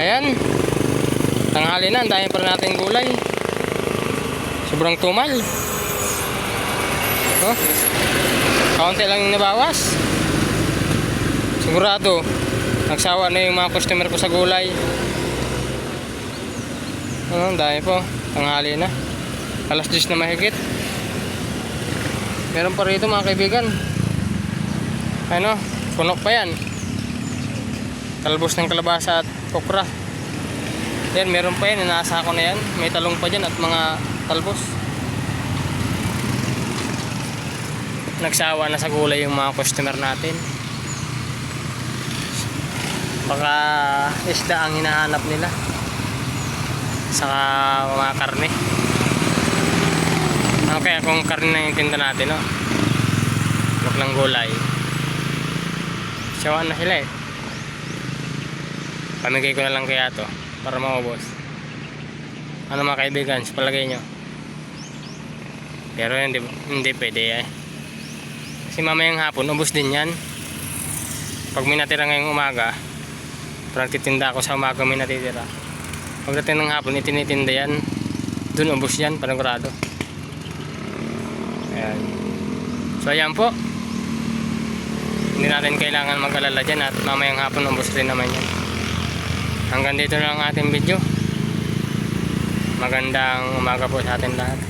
Ayan, tanghali na, ang dami pa rin natin gulay. Sobrang tumal. Oh, kaunti lang yung nabawas. Sigurado nagsawa na yung mga customer ko sa gulay. Ang dami po, tanghali na, alas 10 na mahigit. Meron pa rito mga kaibigan, ano, puno pa yan, talbos ng kalabasa at okra. Yan, meron pa yan, inaasa ko na yan. May talong pa dyan at mga talbos. Nagsawa na sa gulay yung mga customer natin. Baka isda ang hinahanap nila, saka mga karne. Ano kaya kung karne na yung tinda natin, no? Huwag lang gulay. Sawaan na sila eh. Pamigay ko na lang kaya to para maubos. Ano mga kaibigan, sa palagay nyo? Pero hindi pwede eh. Kasi mamayang hapon, ubos din yan. Pag may natira ngayong umaga, parang titinda ako sa umaga may natitira. Pagdating ng hapon, itinitinda yan. Dun ubos yan, panigurado. Ayan. So ayan po, hindi natin kailangan mag-alala dyan at mamayang hapon ubos rin naman yan. Hanggang dito lang ang ating video. Magandang umaga po sa atin lahat.